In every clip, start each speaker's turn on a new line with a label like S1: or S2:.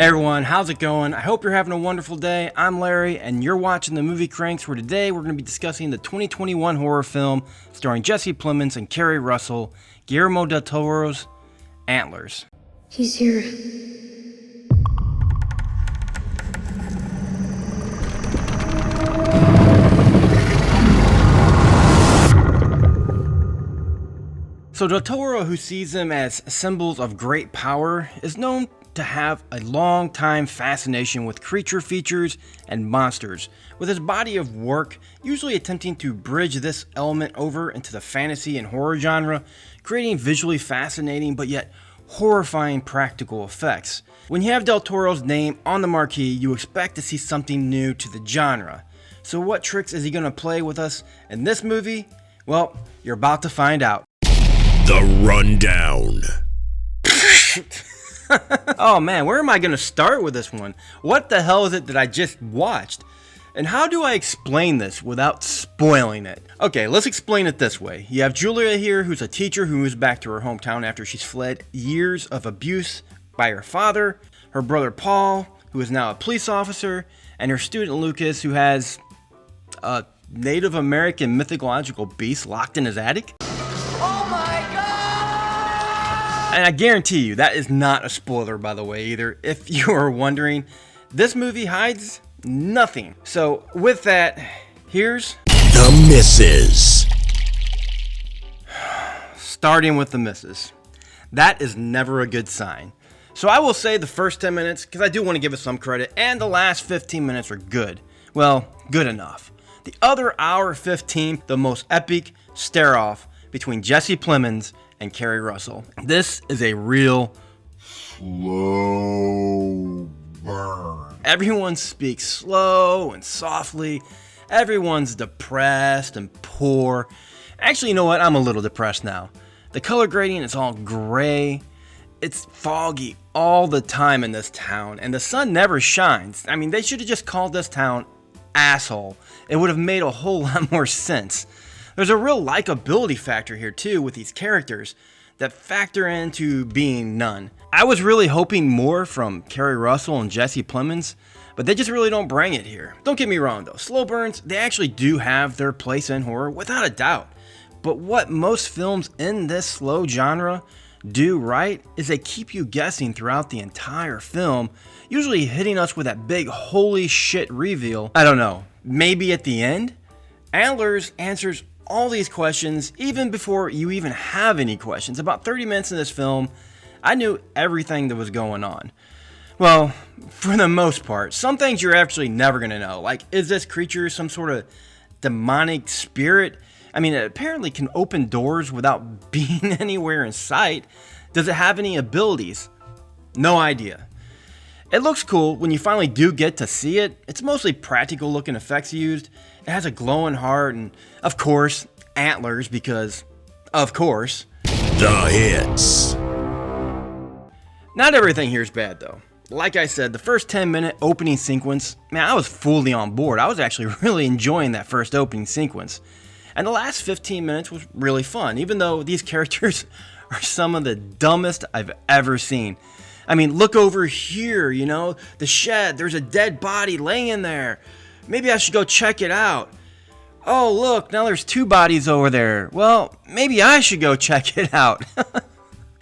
S1: everyone, how's it going? I hope you're having a wonderful day. I'm Larry, and you're watching the Movie Cranks, where today we're going to be discussing the 2021 horror film starring Jesse Plemons and Kerry Russell, Guillermo del Toro's Antlers.
S2: He's here.
S1: So Del Toro, who sees them as symbols of great power, is known to have a long-time fascination with creature features and monsters, with his body of work usually attempting to bridge this element over into the fantasy and horror genre, creating visually fascinating but yet horrifying practical effects. When you have Del Toro's name on the marquee, you expect to see something new to the genre. So what tricks is he going to play with us in this movie? Well, you're about to find out.
S3: The Rundown.
S1: Oh man, where am I going to start with this one? What the hell is it that I just watched? And how do I explain this without spoiling it? Okay, let's explain it this way. You have Julia here, who's a teacher who moves back to her hometown after she's fled years of abuse by her father, her brother Paul, who is now a police officer, and her student Lucas, who has a Native American mythological beast locked in his attic. And I guarantee you, that is not a spoiler, by the way, either. If you are wondering, this movie hides nothing. So, with that, here's
S3: The Misses.
S1: Starting with the misses. That is never a good sign. So I will say the first 10 minutes, because I do want to give it some credit, and the last 15 minutes are good. Well, good enough. The other hour 15, the most epic stare-off between Jesse Plemons and Kerry Russell. This is a real slow burn. Everyone speaks slow and softly. Everyone's depressed and poor. Actually, you know what? I'm a little depressed now. The color grading is all gray. It's foggy all the time in this town, and the sun never shines. I mean, they should have just called this town Asshole. It would have made a whole lot more sense. There's a real likability factor here too with these characters that factor into being none. I was really hoping more from Kerry Russell and Jesse Plemons, but they just really don't bring it here. Don't get me wrong though, slow burns, they actually do have their place in horror without a doubt. But what most films in this slow genre do right is they keep you guessing throughout the entire film, usually hitting us with that big holy shit reveal. I don't know, maybe at the end? Antlers answers all these questions even before you even have any questions. About 30 minutes in this film, I knew everything that was going on. Well, for the most part. Some things you're actually never going to know. Like, is this creature some sort of demonic spirit? I mean, it apparently can open doors without being anywhere in sight. Does it have any abilities? No idea. It looks cool when you finally do get to see it. It's mostly practical looking effects used. It has a glowing heart and, of course, antlers because, of course.
S3: The Hits.
S1: Not everything here is bad though. Like I said, the first 10-minute opening sequence, man, I was fully on board. I was actually really enjoying that first opening sequence. And the last 15 minutes was really fun, even though these characters are some of the dumbest I've ever seen. I mean, look over here, you know, the shed, there's a dead body laying there. Maybe I should go check it out. Oh, look, now there's two bodies over there. Well, maybe I should go check it out.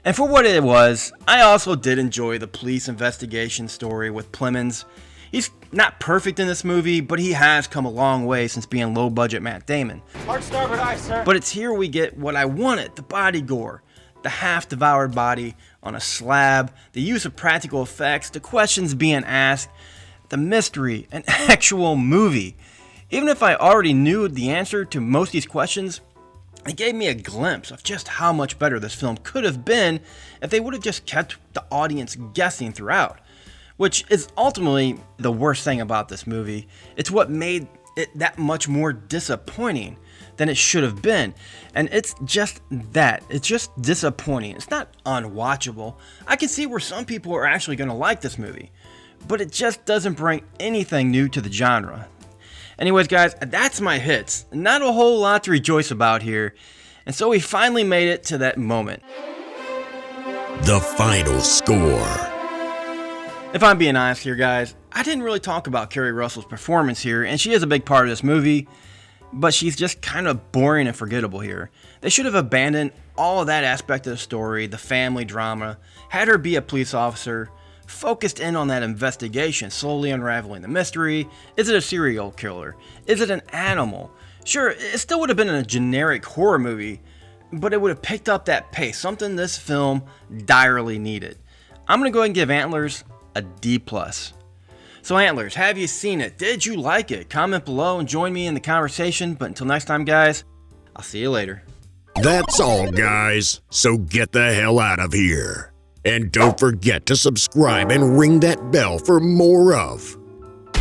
S1: And for what it was, I also did enjoy the police investigation story with Plemons. He's not perfect in this movie, but he has come a long way since being low-budget Matt Damon.
S4: Hard starboard eye, sir.
S1: But it's here we get what I wanted, the body gore. The half-devoured body on a slab, the use of practical effects, the questions being asked, the mystery, an actual movie. Even if I already knew the answer to most of these questions, it gave me a glimpse of just how much better this film could have been if they would have just kept the audience guessing throughout. Which is ultimately the worst thing about this movie. It's what made it that much more disappointing than it should have been. And it's just that. It's just disappointing. It's not unwatchable. I can see where some people are actually going to like this movie. But it just doesn't bring anything new to the genre. Anyways, guys, that's my hits. Not a whole lot to rejoice about here. And so we finally made it to that moment.
S3: The final score.
S1: If I'm being honest here, guys, I didn't really talk about Kerry Russell's performance here, and she is a big part of this movie, but she's just kind of boring and forgettable here. They should have abandoned all of that aspect of the story, the family drama, had her be a police officer, focused in on that investigation, slowly unraveling the mystery. Is it a serial killer? Is it an animal? Sure, it still would have been a generic horror movie, but it would have picked up that pace, something this film direly needed. I'm going to go ahead and give Antlers a D+. So Antlers, have you seen it? Did you like it? Comment below and join me in the conversation. But until next time, guys, I'll see you later.
S3: That's all, guys. So get the hell out of here. And don't forget to subscribe and ring that bell for more of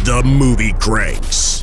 S3: The Movie Cranks.